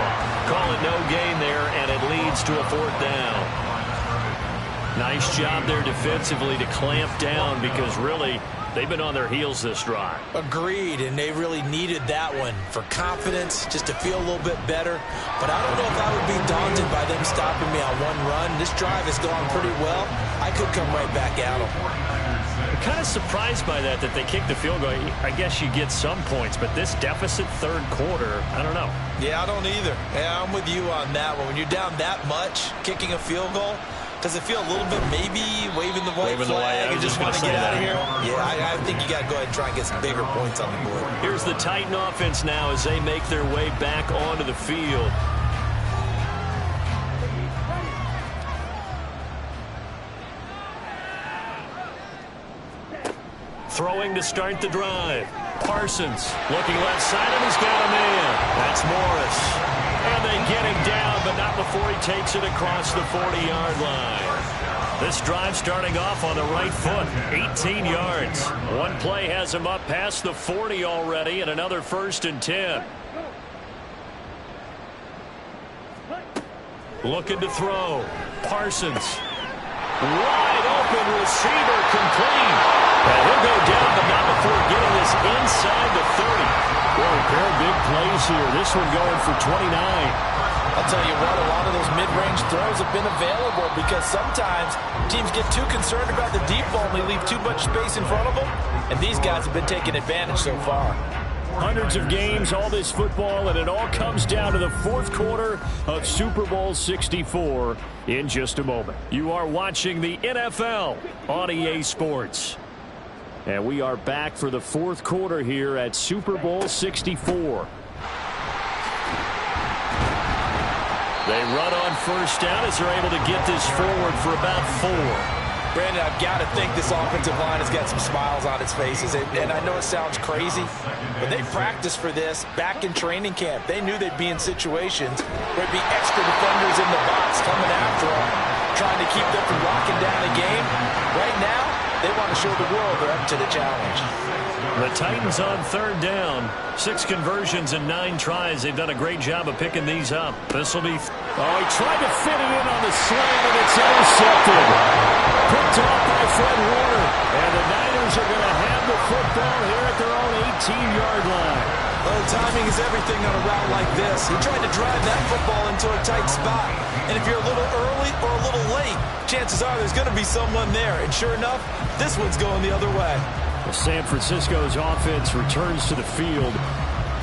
Call it no gain there, and it leads to a 4th down. Nice job there defensively to clamp down because really they've been on their heels this drive. Agreed, and they really needed that one for confidence, just to feel a little bit better. But I don't know if I would be daunted by them stopping me on one run. This drive has gone pretty well. I could come right back at them. I'm kind of surprised by that they kicked the field goal. I guess you get some points, but this deficit 3rd quarter, I don't know. Yeah, I don't either. Yeah, I'm with you on that one. When you're down that much, kicking a field goal, does it feel a little bit maybe waving the white flag and just want to get out of here? Yeah, I think you got to go ahead and try and get some bigger points on the board. Here's the Titan offense now as they make their way back onto the field. throwing to start the drive. Parsons looking left side, and he's got a man. That's Morris. And they get him down, but not before he takes it across the 40-yard line. This drive starting off on the right foot, 18 yards. One play has him up past the 40 already, and another 1st and 10. Looking to throw. Parsons. Wide open receiver, complete. And he'll go down, but not before getting this inside the 30. Well, a pair of big plays here. This one going for 29. I'll tell you what, a lot of those mid-range throws have been available because sometimes teams get too concerned about the deep ball and they leave too much space in front of them, and these guys have been taking advantage so far. Hundreds of games, all this football, and it all comes down to the 4th quarter of Super Bowl 64 in just a moment. You are watching the NFL on EA Sports. And we are back for the 4th quarter here at Super Bowl 64. They run on 1st down as they're able to get this forward for about 4. Brandon, I've got to think this offensive line has got some smiles on its faces. And I know it sounds crazy, but they practiced for this back in training camp. They knew they'd be in situations where there'd be extra defenders in the box coming after them, trying to keep them from locking down the game. Right now, they want to show the world they're up to the challenge. The Titans on 3rd down. 6 conversions and 9 tries. They've done a great job of picking these up. This will be... Oh, he tried to fit it in on the sling, and it's intercepted. Picked off by Fred Warner. And the Niners are going to have the football here at their own 18-yard line. Well, timing is everything on a route like this. He tried to drive that football into a tight spot. And if you're a little early or a little late, chances are there's going to be someone there. And sure enough, this one's going the other way. San Francisco's offense returns to the field.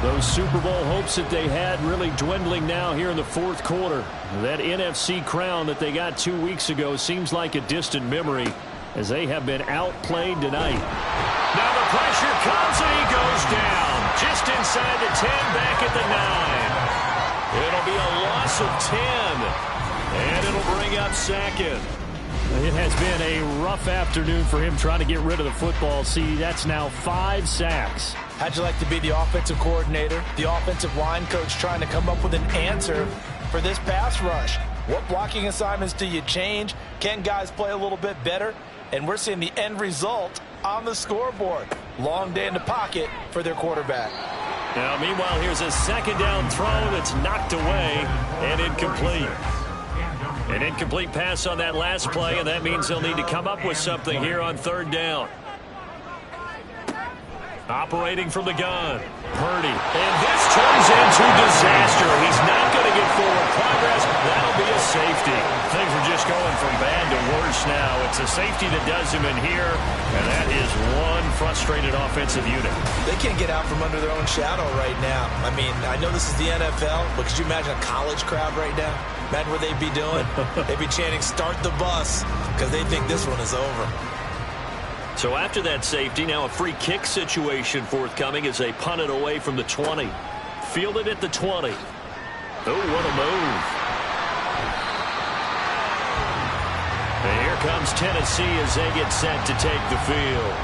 Those Super Bowl hopes that they had really dwindling now here in the 4th quarter. That NFC crown that they got 2 weeks ago seems like a distant memory as they have been outplayed tonight. Now the pressure comes and he goes down. Just inside the 10, back at the 9. It'll be a loss of 10. And it'll bring up Sackett. It has been a rough afternoon for him trying to get rid of the football. See, that's now 5 sacks. How'd you like to be the offensive coordinator, the offensive line coach trying to come up with an answer for this pass rush? What blocking assignments do you change? Can guys play a little bit better? And we're seeing the end result on the scoreboard. Long day in the pocket for their quarterback. Now, meanwhile, here's a 2nd down throw that's knocked away and incomplete. An incomplete pass on that last play, and that means they'll need to come up with something here on 3rd down. Operating from the gun, Purdy. And this turns into disaster. He's not going to get forward progress. That'll be a safety. Things are just going from bad to worse now. It's a safety that does him in here, and that is one frustrated offensive unit. They can't get out from under their own shadow right now. I mean, I know this is the NFL, but could you imagine a college crowd right now? Imagine what they'd be doing. They'd be chanting, "Start the bus," because they think this one is over. So after that safety, now a free kick situation forthcoming as they punt it away from the 20. Fielded at the 20. Oh, what a move. And here comes Tennessee as they get set to take the field.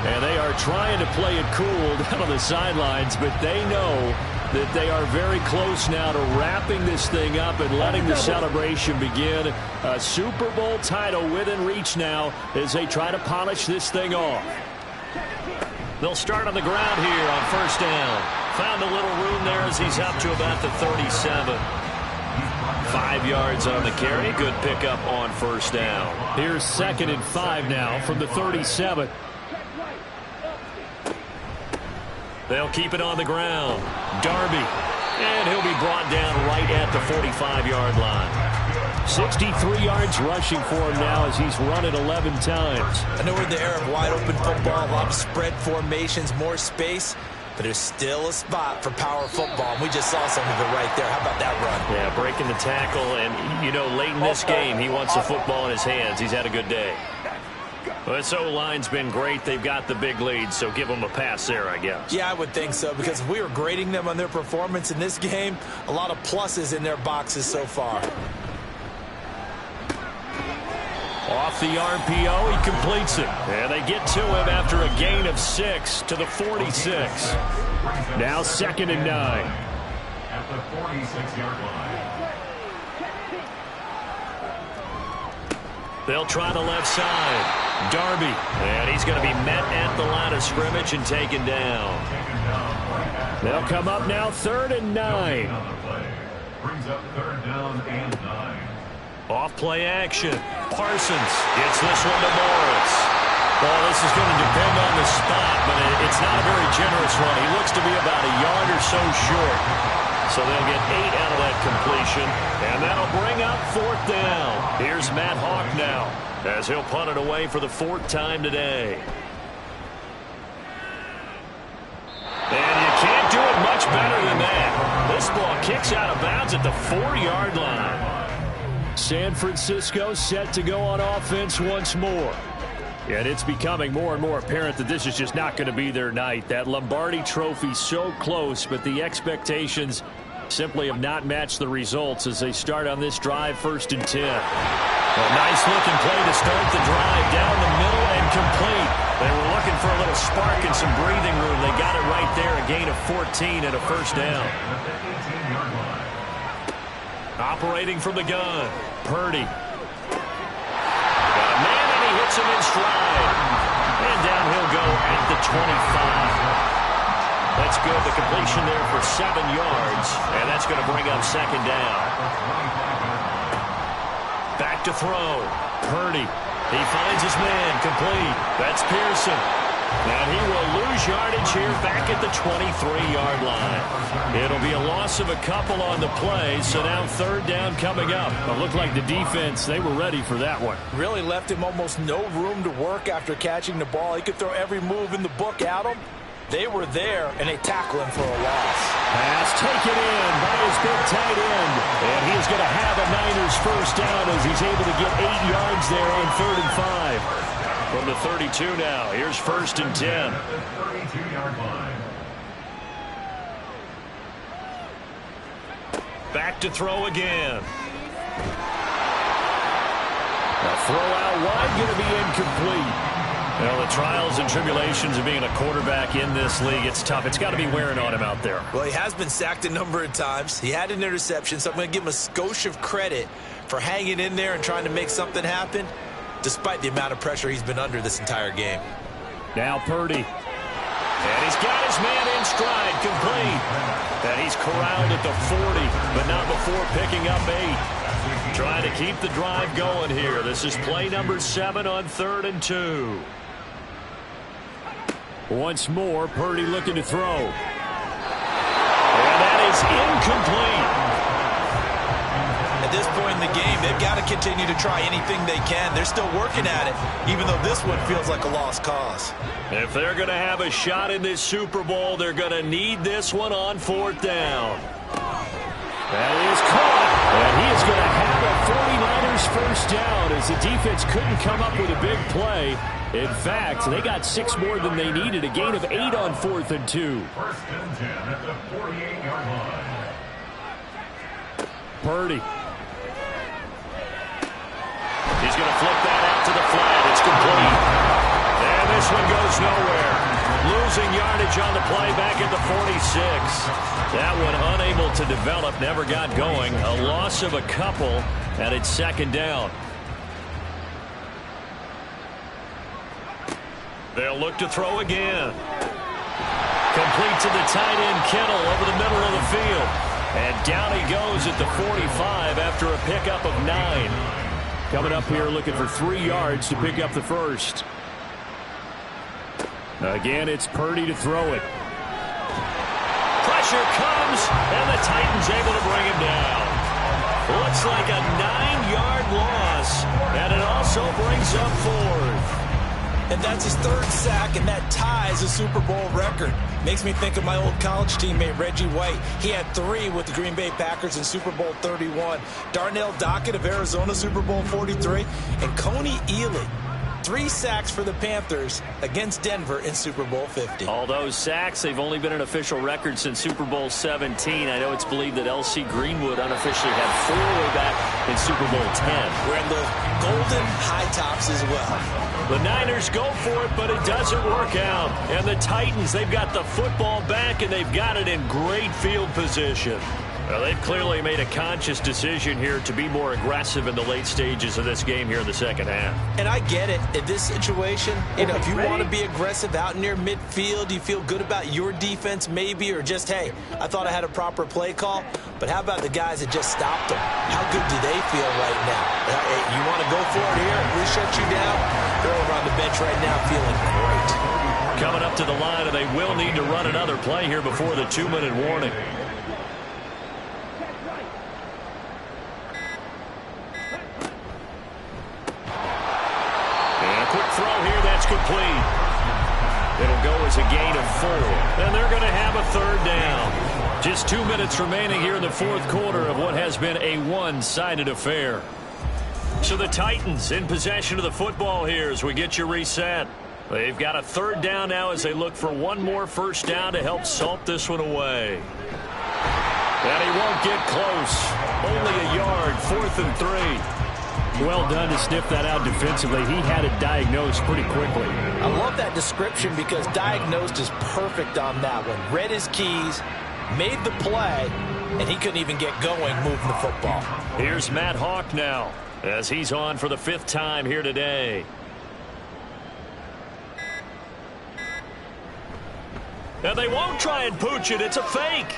And they are trying to play it cool down on the sidelines, but they know that they are very close now to wrapping this thing up and letting the celebration begin. A Super Bowl title within reach now as they try to polish this thing off. They'll start on the ground here on 1st down. Found a little room there as he's up to about the 37. 5 yards on the carry. Good pickup on 1st down. Here's 2nd and 5 now from the 37. They'll keep it on the ground. Darby. And he'll be brought down right at the 45-yard line. 63 yards rushing for him now as he's run it 11 times. I know we're in the era of wide-open football, a lot of spread formations, more space, but there's still a spot for power football. And we just saw some of it right there. How about that run? Yeah, breaking the tackle. And, you know, late in this game, he wants the football in his hands. He's had a good day. Well, this O-line's been great. They've got the big lead, so give them a pass there, I guess. Yeah, I would think so, because if we were grading them on their performance in this game, a lot of pluses in their boxes so far. Off the RPO, he completes it. And they get to him after a gain of 6 to the 46. Now 2nd and 9. At the 46-yard line. They'll try the left side. Darby. And he's going to be met at the line of scrimmage and taken down. They'll come up now 3rd and 9. Brings up 3rd down and 9. Off play action. Parsons gets this one to Morris. Well, this is going to depend on the spot, but it's not a very generous one. He looks to be about a yard or so short. So they'll get 8 out of that completion, and that'll bring up 4th down. Here's Matt Hawk now, as he'll punt it away for the 4th time today. And you can't do it much better than that. This ball kicks out of bounds at the 4-yard line. San Francisco set to go on offense once more. And it's becoming more and more apparent that this is just not going to be their night. That Lombardi Trophy so close, but the expectations simply have not matched the results as they start on this drive 1st and 10. A nice looking play to start the drive down the middle and complete. They were looking for a little spark and some breathing room. They got it right there, a gain of 14 and a 1st down. Operating from the gun, Purdy. Got a man and he hits him in stride. And down he'll go at the 25. That's good. The completion there for 7 yards. And that's going to bring up 2nd down. Back to throw. Purdy. He finds his man. Complete. That's Pearson. And he will lose yardage here back at the 23-yard line. It'll be a loss of a couple on the play, so now 3rd down coming up. It looked like the defense, they were ready for that one. Really left him almost no room to work after catching the ball. He could throw every move in the book at him. They were there, and they tackle him for a loss. Pass taken in by his big tight end. And he's going to have a Niners 1st down as he's able to get 8 yards there on 3rd and 5. From the 32 now, here's 1st and 10. 32-yard line. Back to throw again. Now throw out wide, going to be incomplete. Well, the trials and tribulations of being a quarterback in this league, it's tough. It's got to be wearing on him out there. Well, he has been sacked a number of times. He had an interception, so I'm going to give him a skosh of credit for hanging in there and trying to make something happen, despite the amount of pressure he's been under this entire game. Now Purdy. And he's got his man in stride, complete. And he's corralled at the 40, but not before picking up 8. Trying to keep the drive going here. This is play number 7 on 3rd and 2. Once more, Purdy looking to throw. And that is incomplete. At this point in the game, they've got to continue to try anything they can. They're still working at it, even though this one feels like a lost cause. If they're going to have a shot in this Super Bowl, they're going to need this one on 4th down. That is caught. And he is going to have a 49ers 1st down as the defense couldn't come up with a big play. In fact, they got 6 more than they needed, a gain of 8 on 4th and 2. 1st and 10 at the 48-yard line. Purdy. He's going to flip that out to the flat. It's complete. And this one goes nowhere. Losing yardage on the play back at the 46. That one unable to develop, never got going. A loss of a couple, and it's 2nd down. They'll look to throw again. Complete to the tight end, Kittle, over the middle of the field. And down he goes at the 45 after a pickup of 9. Coming up here looking for 3 yards to pick up the 1st. Again, it's Purdy to throw it. Pressure comes, and the Titans able to bring him down. Looks like a 9-yard loss, and it also brings up 4th. And that's his 3rd sack, and that ties a Super Bowl record. Makes me think of my old college teammate, Reggie White. He had 3 with the Green Bay Packers in Super Bowl 31. Darnell Dockett of Arizona, Super Bowl 43. And Coney Ealy 3 sacks for the Panthers against Denver in Super Bowl 50. All those sacks, they've only been an official record since Super Bowl 17. I know it's believed that L.C. Greenwood unofficially had 4 way back in Super Bowl 10. Wearing the golden high tops as well. The Niners go for it, but it doesn't work out. And the Titans, they've got the football back, and they've got it in great field position. Well, they've clearly made a conscious decision here to be more aggressive in the late stages of this game here in the second half. And I get it. In this situation, if you want to be aggressive out near midfield, you feel good about your defense maybe, or just, hey, I thought I had a proper play call. But how about the guys that just stopped them? How good do they feel right now? Hey, you want to go for it here? We shut you down? They're over on the bench right now feeling great. Coming up to the line, and they will need to run another play here before the 2-minute warning. Complete. It'll go as a gain of 4. And they're going to have a 3rd down. Just 2 minutes remaining here in the 4th quarter of what has been a one-sided affair. So the Titans in possession of the football here as we get you reset. They've got a 3rd down now as they look for one more first down to help salt this one away. And he won't get close. Only a yard, 4th and 3. Well done to sniff that out defensively. He had it diagnosed pretty quickly. I love that description because diagnosed is perfect on that one. Read his keys, made the play, and he couldn't even get going moving the football. Here's Matt Hawk now as he's on for the 5th time here today. And they won't try and pooch it. It's a fake.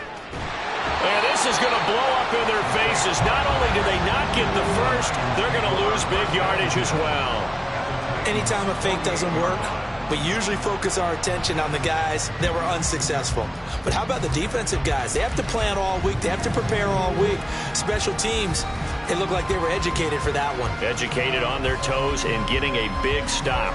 And this is going to blow up in their faces. Not only do they not get the first, they're going to lose big yardage as well. Anytime a fake doesn't work, we usually focus our attention on the guys that were unsuccessful. But how about the defensive guys? They have to plan all week. They have to prepare all week. Special teams, it looked like they were educated for that one. Educated on their toes and getting a big stop.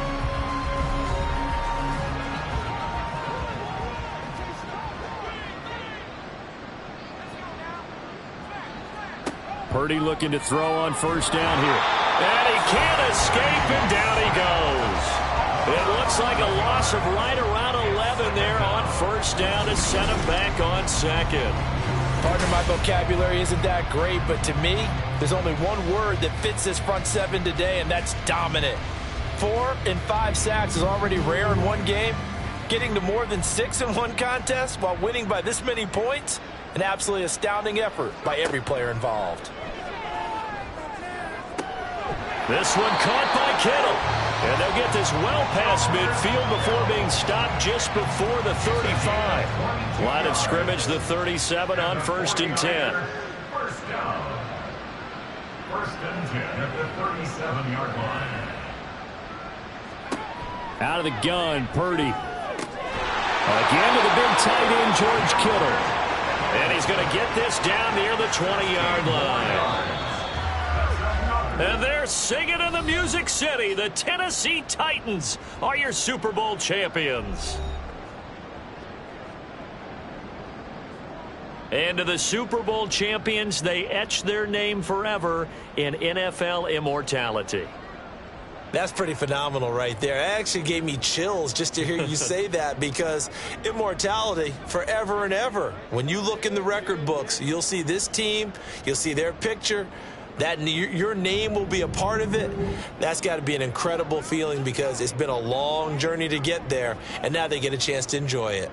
Purdy looking to throw on first down here. And he can't escape, and down he goes. It looks like a loss of right around 11 there on first down to set him back on 2nd. Partner, my vocabulary isn't that great, but to me, there's only one word that fits this front 7 today, and that's dominant. 4 and 5 sacks is already rare in one game. Getting to more than 6 in one contest while winning by this many points, an absolutely astounding effort by every player involved. This one caught by Kittle. And they'll get this well past midfield before being stopped just before the 35. Line of scrimmage, the 37 on 1st and 10. First down. 1st and 10 at the 37-yard line. Out of the gun, Purdy. Again to the big tight end, George Kittle. And he's going to get this down near the 20-yard line. And they're singing in the Music City. The Tennessee Titans are your Super Bowl champions. And to the Super Bowl champions, they etch their name forever in NFL immortality. That's pretty phenomenal right there. It actually gave me chills just to hear you say that, because immortality forever and ever. When you look in the record books, you'll see this team, you'll see their picture, that your name will be a part of it. That's got to be an incredible feeling, because it's been a long journey to get there, and now they get a chance to enjoy it.